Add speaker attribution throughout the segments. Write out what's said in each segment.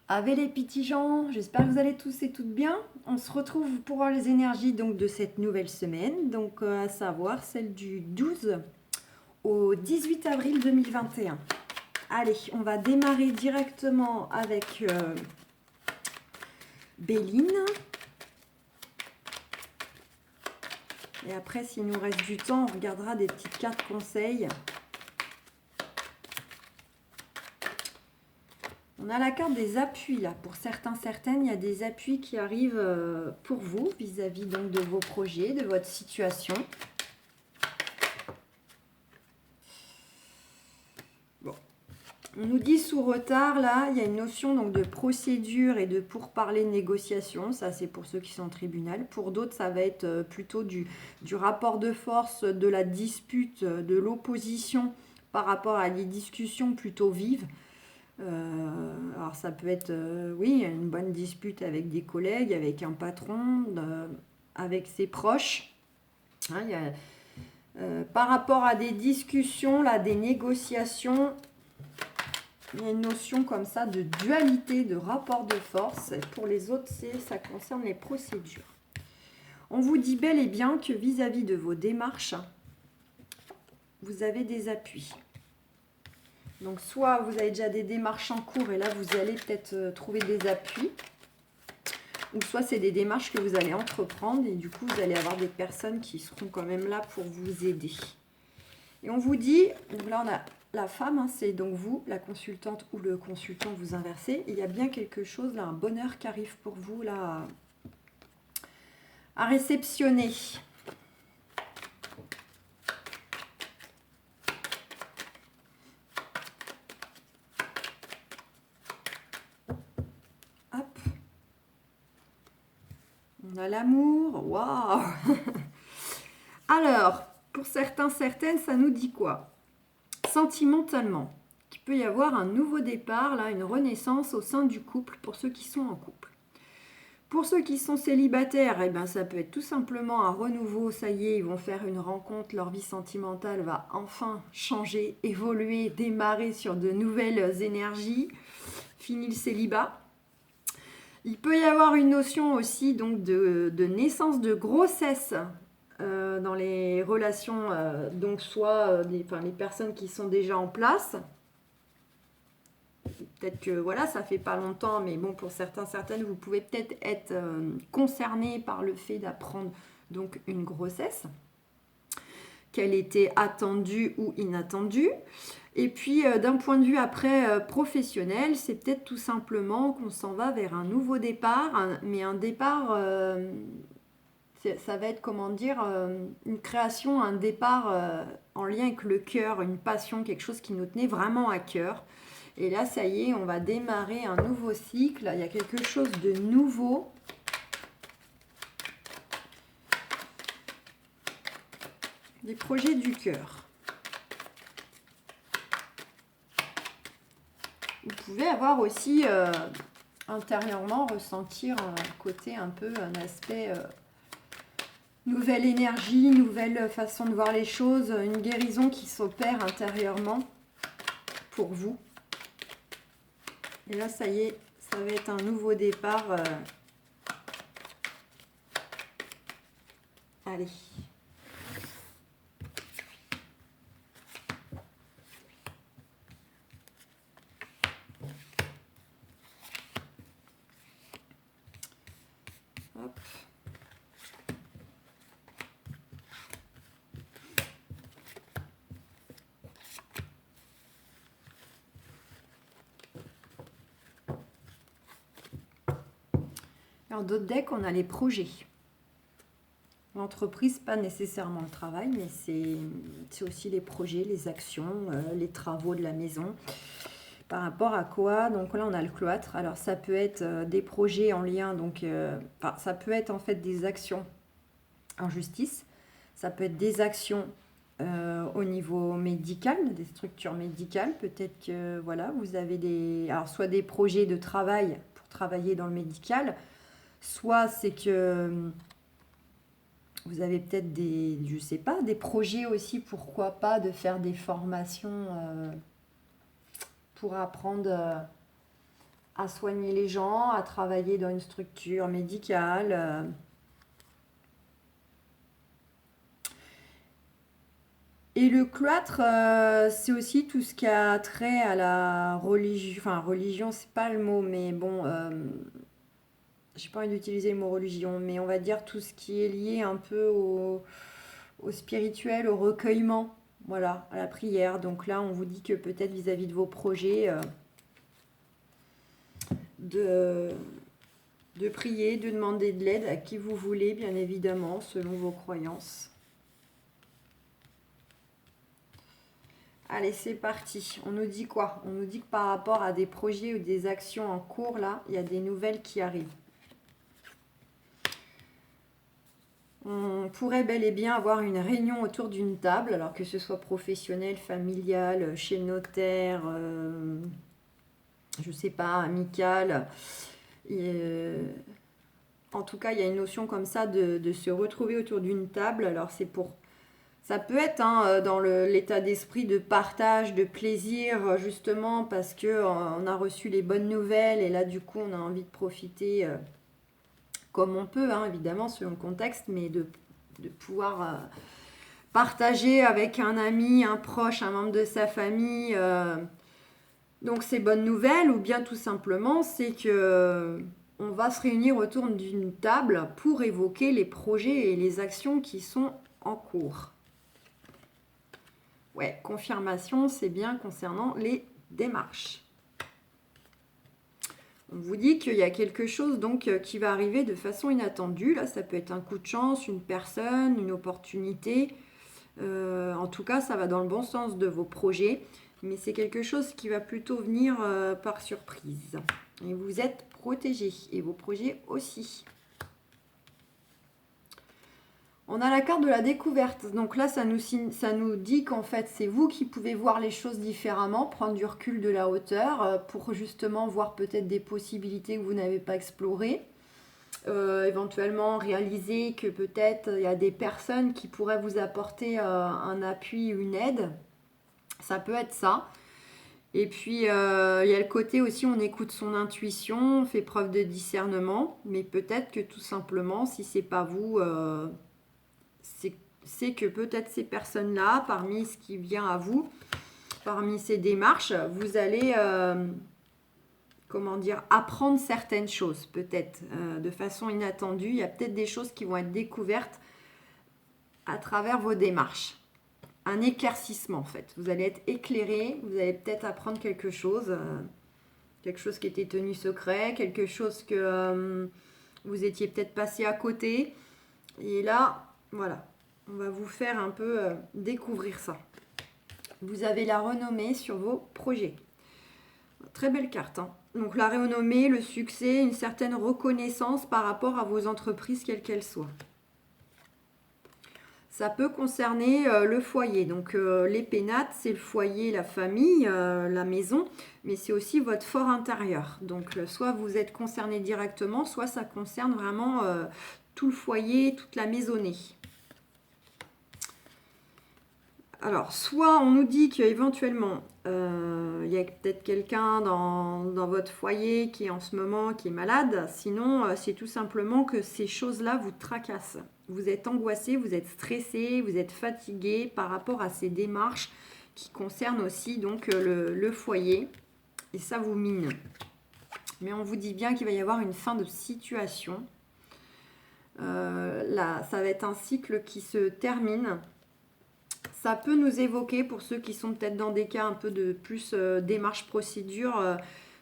Speaker 1: Avec les petits gens, j'espère que vous allez tous et toutes bien. On se retrouve pour voir les énergies donc de cette nouvelle semaine, donc à savoir celle du 12 au 18 avril 2021. Allez, on va démarrer directement avec Béline. Et après, s'il nous reste du temps, on regardera des petites cartes conseils. On a la carte des appuis là. Pour certains, certaines, il y a des appuis qui arrivent pour vous vis-à-vis donc de vos projets, de votre situation. Bon. On nous dit sous retard là, il y a une notion donc de procédure et de pourparler de négociation. Ça, c'est pour ceux qui sont au tribunal. Pour d'autres, ça va être plutôt du rapport de force, de la dispute, de l'opposition par rapport à des discussions plutôt vives. Alors ça peut être, oui, une bonne dispute avec des collègues, avec un patron, avec ses proches. Hein, par rapport à des discussions, là, des négociations, il y a une notion comme ça de dualité, de rapport de force. Pour les autres, ça concerne les procédures. On vous dit bel et bien que vis-à-vis de vos démarches, vous avez des appuis. Donc soit vous avez déjà des démarches en cours et là vous allez peut-être trouver des appuis, ou soit c'est des démarches que vous allez entreprendre et du coup vous allez avoir des personnes qui seront quand même là pour vous aider. Et on vous dit, donc là on a la femme, hein, c'est donc vous, la consultante ou le consultant, vous inversez, et il y a bien quelque chose là, un bonheur qui arrive pour vous là à réceptionner. Hop. On a l'amour, waouh. Alors, pour certains, certaines, ça nous dit quoi? Sentimentalement, qu'il peut y avoir un nouveau départ, là, une renaissance au sein du couple pour ceux qui sont en couple. Pour ceux qui sont célibataires, eh ben, ça peut être tout simplement un renouveau, ça y est, ils vont faire une rencontre, leur vie sentimentale va enfin changer, évoluer, démarrer sur de nouvelles énergies, fini le célibat. Il peut y avoir une notion aussi donc de naissance de grossesse dans les relations, donc soit les personnes qui sont déjà en place. Peut-être que voilà, ça fait pas longtemps, mais bon, pour certains, certaines, vous pouvez peut-être être concernés par le fait d'apprendre donc une grossesse, qu'elle était attendue ou inattendue. Et puis d'un point de vue après professionnel, c'est peut-être tout simplement qu'on s'en va vers un nouveau départ, mais un départ, ça va être comment dire, une création, un départ en lien avec le cœur, une passion, quelque chose qui nous tenait vraiment à cœur. Et là, ça y est, on va démarrer un nouveau cycle. Il y a quelque chose de nouveau. Des projets du cœur. Vous pouvez avoir aussi intérieurement ressentir un côté un peu, un aspect nouvelle énergie, nouvelle façon de voir les choses, une guérison qui s'opère intérieurement pour vous. Et là, ça y est, ça va être un nouveau départ. Allez. Hop. Alors, d'autres decks, on a les projets. L'entreprise, pas nécessairement le travail, mais c'est aussi les projets, les actions, les travaux de la maison. Par rapport à quoi? Donc là, on a le cloître. Alors, ça peut être des projets en lien, donc ça peut être en fait des actions en justice. Ça peut être des actions au niveau médical, des structures médicales. Peut-être que voilà, vous avez alors soit des projets de travail pour travailler dans le médical, soit c'est que vous avez peut-être je sais pas, des projets aussi, pourquoi pas, de faire des formations pour apprendre à soigner les gens, à travailler dans une structure médicale. Et le cloître, c'est aussi tout ce qui a trait à la religion. Enfin, religion, c'est pas le mot, mais bon, j'ai pas envie d'utiliser le mot religion, mais on va dire tout ce qui est lié un peu au spirituel, au recueillement, voilà, à la prière. Donc là, on vous dit que peut-être vis-à-vis de vos projets, de, de prier, de demander de l'aide à qui vous voulez, bien évidemment, selon vos croyances. Allez, c'est parti. On nous dit quoi? On nous dit que par rapport à des projets ou des actions en cours, là, il y a des nouvelles qui arrivent. On pourrait bel et bien avoir une réunion autour d'une table, alors que ce soit professionnel, familial, chez le notaire, je sais pas, amical. En tout cas, il y a une notion comme ça de se retrouver autour d'une table. Alors c'est pour... Ça peut être dans l'état d'esprit de partage, de plaisir, justement, parce que on a reçu les bonnes nouvelles et là, du coup, on a envie de profiter comme on peut, évidemment, selon le contexte, mais de pouvoir partager avec un ami, un proche, un membre de sa famille. Donc ces bonnes nouvelles, ou bien tout simplement, c'est que on va se réunir autour d'une table pour évoquer les projets et les actions qui sont en cours. Ouais, confirmation, c'est bien concernant les démarches. On vous dit qu'il y a quelque chose donc qui va arriver de façon inattendue. Là, ça peut être un coup de chance, une personne, une opportunité. En tout cas, ça va dans le bon sens de vos projets. Mais c'est quelque chose qui va plutôt venir par surprise. Et vous êtes protégés. Et vos projets aussi. On a la carte de la découverte. Donc là, ça nous dit qu'en fait, c'est vous qui pouvez voir les choses différemment, prendre du recul, de la hauteur, pour justement voir peut-être des possibilités que vous n'avez pas explorées. Éventuellement réaliser que peut-être il y a des personnes qui pourraient vous apporter un appui, une aide. Ça peut être ça. Et puis, il y a le côté aussi, on écoute son intuition, on fait preuve de discernement. Mais peut-être que tout simplement, si c'est pas vous... c'est que peut-être ces personnes-là, parmi ce qui vient à vous, parmi ces démarches, vous allez, apprendre certaines choses, peut-être, de façon inattendue. Il y a peut-être des choses qui vont être découvertes à travers vos démarches. Un éclaircissement, en fait. Vous allez être éclairé, vous allez peut-être apprendre quelque chose qui était tenu secret, quelque chose que vous étiez peut-être passé à côté. Et là, voilà. On va vous faire un peu découvrir ça. Vous avez la renommée sur vos projets. Très belle carte. Donc la renommée, le succès, une certaine reconnaissance par rapport à vos entreprises, quelles qu'elles soient. Ça peut concerner le foyer. Donc les pénates, c'est le foyer, la famille, la maison, mais c'est aussi votre fort intérieur. Donc soit vous êtes concerné directement, soit ça concerne vraiment tout le foyer, toute la maisonnée. Alors, soit on nous dit qu'éventuellement, il y a peut-être quelqu'un dans votre foyer qui est en ce moment qui est malade. Sinon, c'est tout simplement que ces choses-là vous tracassent. Vous êtes angoissé, vous êtes stressé, vous êtes fatigué par rapport à ces démarches qui concernent aussi donc le foyer. Et ça vous mine. Mais on vous dit bien qu'il va y avoir une fin de situation. Là, ça va être un cycle qui se termine. Ça peut nous évoquer, pour ceux qui sont peut-être dans des cas un peu de plus démarche procédure,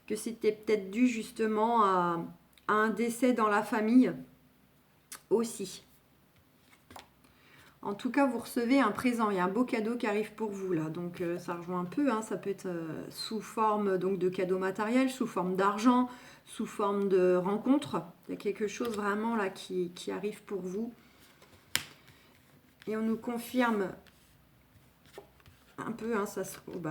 Speaker 1: que c'était peut-être dû justement à un décès dans la famille aussi. En tout cas, vous recevez un présent. Il y a un beau cadeau qui arrive pour vous là. Donc ça rejoint un peu. Ça peut être sous forme donc, de cadeau matériel, sous forme d'argent, sous forme de rencontre. Il y a quelque chose vraiment là qui arrive pour vous. Et on nous confirme... un peu,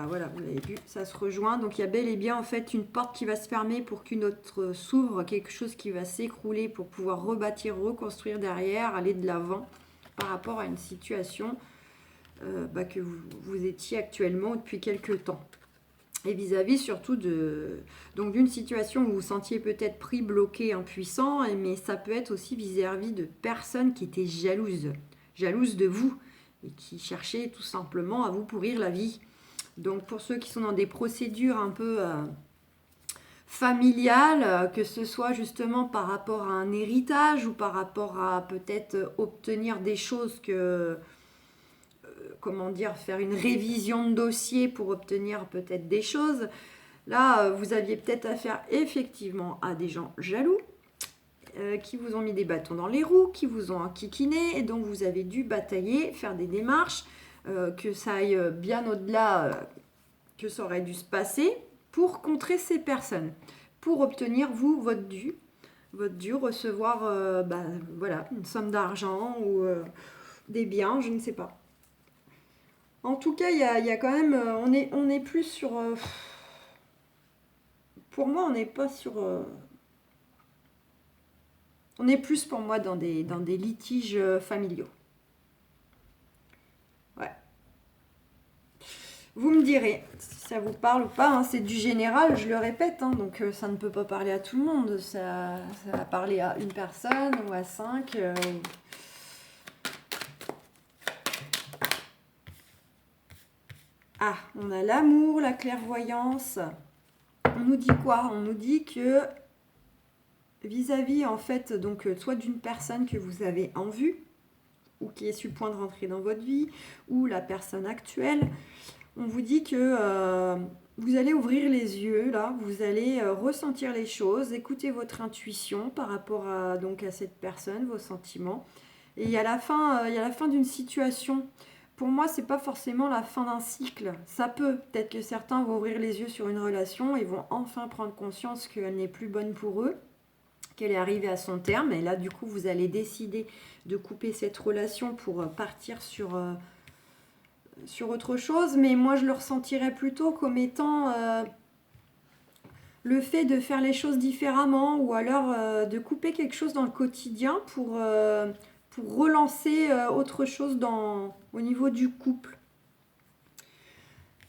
Speaker 1: voilà, vous l'avez vu, ça se rejoint. Donc il y a bel et bien en fait une porte qui va se fermer pour qu'une autre s'ouvre, quelque chose qui va s'écrouler pour pouvoir rebâtir, reconstruire derrière, aller de l'avant par rapport à une situation que vous étiez actuellement depuis quelques temps. Et vis-à-vis surtout d'une situation où vous vous sentiez peut-être pris, bloqué, impuissant, mais ça peut être aussi vis-à-vis de personnes qui étaient jalouses de vous et qui cherchaient tout simplement à vous pourrir la vie. Donc pour ceux qui sont dans des procédures un peu familiales, que ce soit justement par rapport à un héritage ou par rapport à peut-être obtenir des choses faire une révision de dossier pour obtenir peut-être des choses. Là, vous aviez peut-être affaire effectivement à des gens jaloux qui vous ont mis des bâtons dans les roues, qui vous ont enquiquiné et donc vous avez dû batailler, faire des démarches, que ça aille bien au-delà que ça aurait dû se passer pour contrer ces personnes, pour obtenir vous votre dû, recevoir une somme d'argent ou des biens, je ne sais pas. En tout cas, il y a quand même, on est plus sur, pour moi, on n'est pas sur, on est plus pour moi dans des litiges familiaux. Ouais. Vous me direz si ça vous parle ou pas, hein, c'est du général, je le répète, hein, donc ça ne peut pas parler à tout le monde, ça va parler à une personne ou à 5. Ah, on a l'amour, la clairvoyance. On nous dit quoi? On nous dit que vis-à-vis en fait, donc soit d'une personne que vous avez en vue, ou qui est sur le point de rentrer dans votre vie, ou la personne actuelle, on vous dit que vous allez ouvrir les yeux, là, vous allez ressentir les choses, écouter votre intuition par rapport à cette personne, vos sentiments. Et il y a la fin d'une situation. Pour moi, c'est pas forcément la fin d'un cycle. Ça peut-être que certains vont ouvrir les yeux sur une relation et vont enfin prendre conscience qu'elle n'est plus bonne pour eux, qu'elle est arrivée à son terme. Et là, du coup, vous allez décider de couper cette relation pour partir sur autre chose. Mais moi, je le ressentirais plutôt comme étant le fait de faire les choses différemment ou alors de couper quelque chose dans le quotidien pour relancer autre chose au niveau du couple.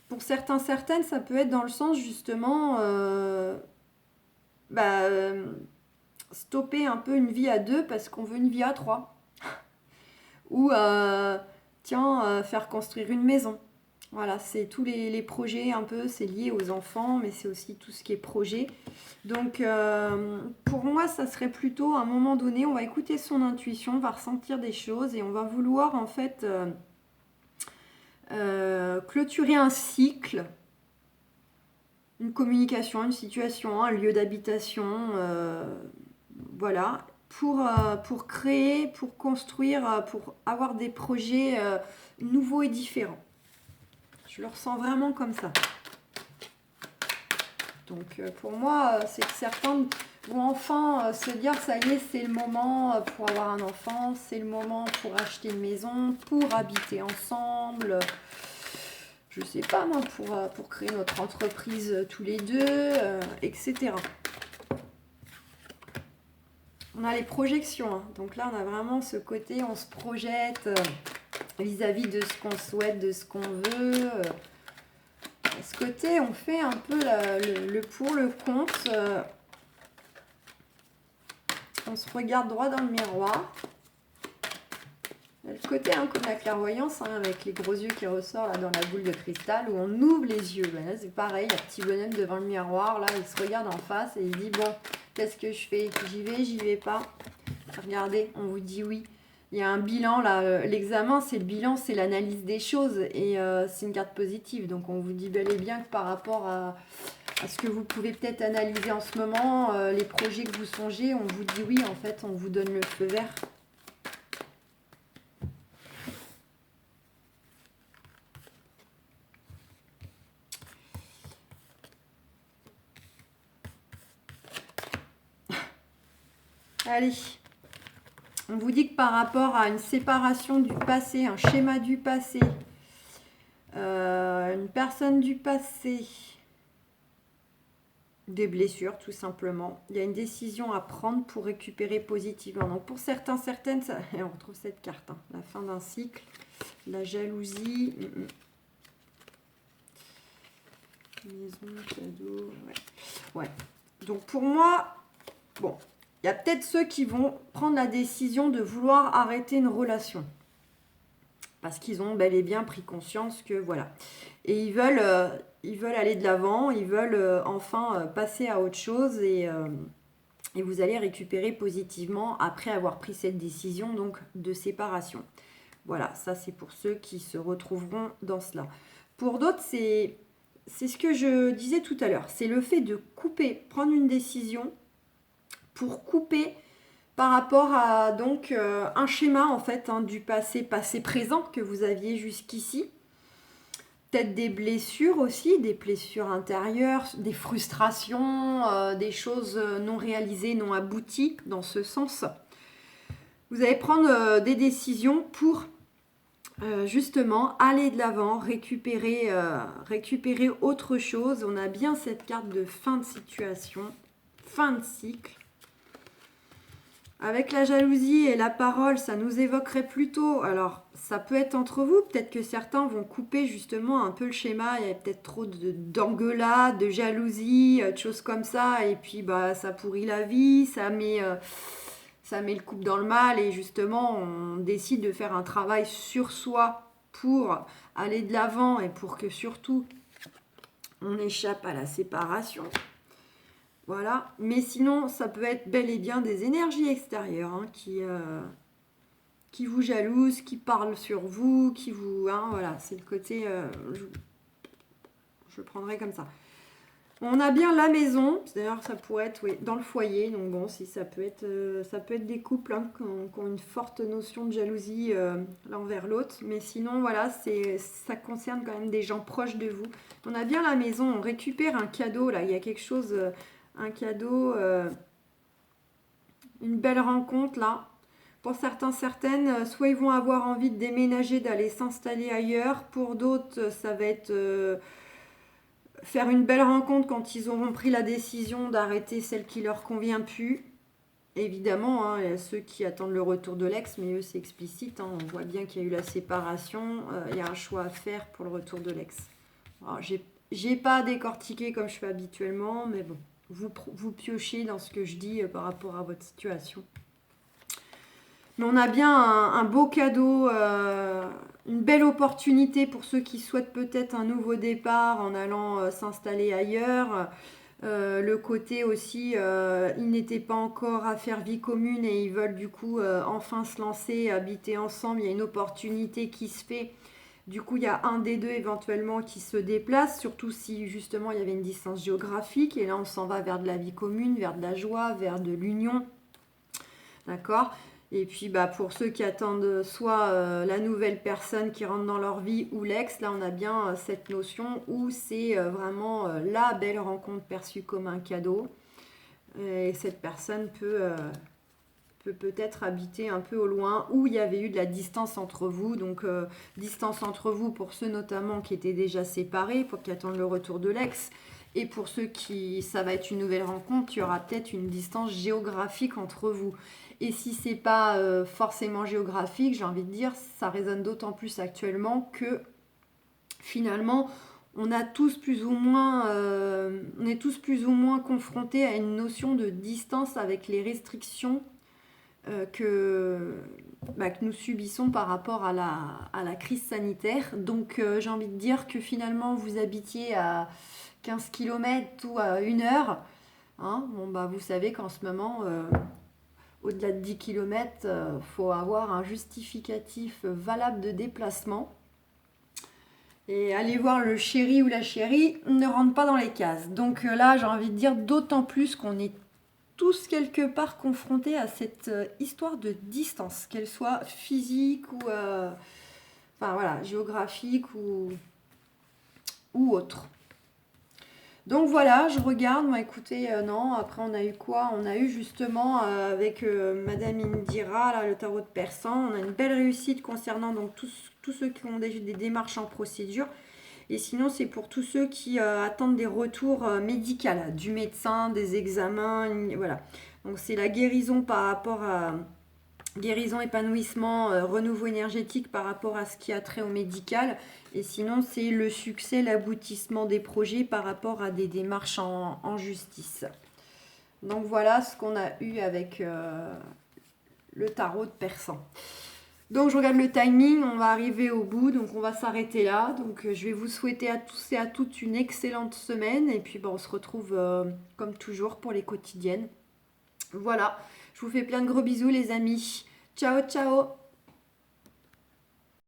Speaker 1: Pour certaines, ça peut être dans le sens justement stopper un peu une vie à 2 parce qu'on veut une vie à 3. Ou faire construire une maison. Voilà, c'est tous les projets un peu, c'est lié aux enfants, mais c'est aussi tout ce qui est projet. Donc pour moi, ça serait plutôt à un moment donné, on va écouter son intuition, on va ressentir des choses et on va vouloir en fait clôturer un cycle, une communication, une situation, un lieu d'habitation, voilà, pour créer, pour construire, pour avoir des projets nouveaux et différents. Je le ressens vraiment comme ça. Donc pour moi, c'est que certains vont enfin se dire ça y est, c'est le moment pour avoir un enfant, c'est le moment pour acheter une maison, pour habiter ensemble. Je sais pas moi, pour créer notre entreprise tous les deux, etc. On a les projections, hein. Donc là on a vraiment ce côté, on se projette vis-à-vis de ce qu'on souhaite, de ce qu'on veut. À ce côté, on fait un peu le pour, le contre. On se regarde droit dans le miroir. Le côté comme la clairvoyance, avec les gros yeux qui ressortent là, dans la boule de cristal, où on ouvre les yeux. Là, c'est pareil, il y a un petit bonhomme devant le miroir, là, il se regarde en face et il dit, bon, qu'est-ce que je fais? J'y vais pas. Regardez, on vous dit oui. Il y a un bilan, là, l'examen, c'est le bilan, c'est l'analyse des choses, et c'est une carte positive. Donc on vous dit bel et bien que par rapport à ce que vous pouvez peut-être analyser en ce moment, les projets que vous songez, on vous dit oui, en fait, on vous donne le feu vert. Allez, on vous dit que par rapport à une séparation du passé, un schéma du passé, une personne du passé, des blessures tout simplement, il y a une décision à prendre pour récupérer positivement. Donc pour certaines, ça, et on retrouve cette carte, la fin d'un cycle, la jalousie. Maison, cadeau, ouais. Donc pour moi, bon, il y a peut-être ceux qui vont prendre la décision de vouloir arrêter une relation. Parce qu'ils ont bel et bien pris conscience que voilà. Et ils veulent aller de l'avant, ils veulent enfin passer à autre chose et vous allez récupérer positivement après avoir pris cette décision donc de séparation. Voilà, ça c'est pour ceux qui se retrouveront dans cela. Pour d'autres, c'est ce que je disais tout à l'heure. C'est le fait de couper, prendre une décision pour couper par rapport à donc un schéma en fait du passé présent que vous aviez jusqu'ici. Peut-être des blessures aussi, des blessures intérieures, des frustrations, des choses non réalisées, non abouties dans ce sens. Vous allez prendre des décisions pour justement aller de l'avant, récupérer autre chose. On a bien cette carte de fin de situation, fin de cycle. Avec la jalousie et la parole, ça nous évoquerait plutôt, alors ça peut être entre vous, peut-être que certains vont couper justement un peu le schéma, il y a peut-être trop d'engueulades, de jalousie, de choses comme ça, et puis bah ça pourrit la vie, ça met le couple dans le mal, et justement on décide de faire un travail sur soi pour aller de l'avant et pour que surtout on échappe à la séparation. Voilà, mais sinon, ça peut être bel et bien des énergies extérieures qui vous jalousent, qui parlent sur vous, qui vous... voilà, c'est le côté... je prendrai comme ça. On a bien la maison, d'ailleurs ça pourrait être dans le foyer, donc bon, si ça peut être des couples qui ont une forte notion de jalousie l'un envers l'autre, mais sinon voilà, ça concerne quand même des gens proches de vous. On a bien la maison, on récupère un cadeau, là, il y a quelque chose... un cadeau, une belle rencontre là. Pour certains, certaines, soit ils vont avoir envie de déménager, d'aller s'installer ailleurs. Pour d'autres, ça va être faire une belle rencontre quand ils auront pris la décision d'arrêter celle qui leur convient plus. Évidemment, il y a ceux qui attendent le retour de l'ex, mais eux c'est explicite. On voit bien qu'il y a eu la séparation. Il y a un choix à faire pour le retour de l'ex. Alors, j'ai pas décortiqué comme je fais habituellement, mais bon. Vous piochez dans ce que je dis par rapport à votre situation. Mais on a bien un beau cadeau, une belle opportunité pour ceux qui souhaitent peut-être un nouveau départ en allant s'installer ailleurs. Le côté aussi, ils n'étaient pas encore à faire vie commune et ils veulent du coup enfin se lancer, habiter ensemble. Il y a une opportunité qui se fait. Du coup, il y a un des deux éventuellement qui se déplace, surtout si justement il y avait une distance géographique. Et là, on s'en va vers de la vie commune, vers de la joie, vers de l'union. D'accord ? Et puis, pour ceux qui attendent soit la nouvelle personne qui rentre dans leur vie ou l'ex, là, on a bien cette notion où c'est vraiment la belle rencontre perçue comme un cadeau. Et cette personne peut-être habiter un peu au loin où il y avait eu de la distance entre vous. Donc, distance entre vous pour ceux notamment qui étaient déjà séparés, pour qui attendent le retour de l'ex. Et pour ceux qui, ça va être une nouvelle rencontre, il y aura peut-être une distance géographique entre vous. Et si c'est pas forcément géographique, j'ai envie de dire, ça résonne d'autant plus actuellement que finalement, on est tous plus ou moins confrontés à une notion de distance avec les restrictions que nous subissons par rapport à la crise sanitaire. Donc j'ai envie de dire que finalement vous habitiez à 15 km ou à 1 heure. Vous savez qu'en ce moment, au-delà de 10 km, faut avoir un justificatif valable de déplacement. Et aller voir le chéri ou la chérie ne rentre pas dans les cases. Donc là, j'ai envie de dire d'autant plus qu'on est tous quelque part confrontés à cette histoire de distance, qu'elle soit physique ou géographique ou autre. Donc voilà, je regarde, écoutez, non, après on a eu quoi ? On a eu justement avec Madame Indira, là, le tarot de Persan, on a une belle réussite concernant donc tous ceux qui ont déjà des démarches en procédure. Et sinon, c'est pour tous ceux qui attendent des retours médicaux, du médecin, des examens, voilà. Donc c'est la guérison par rapport guérison, épanouissement, renouveau énergétique par rapport à ce qui a trait au médical. Et sinon, c'est le succès, l'aboutissement des projets par rapport à des démarches en justice. Donc voilà ce qu'on a eu avec le tarot de Persan. Donc je regarde le timing, on va arriver au bout, donc on va s'arrêter là. Donc je vais vous souhaiter à tous et à toutes une excellente semaine. Et puis on se retrouve comme toujours pour les quotidiennes. Voilà, je vous fais plein de gros bisous les amis. Ciao, ciao!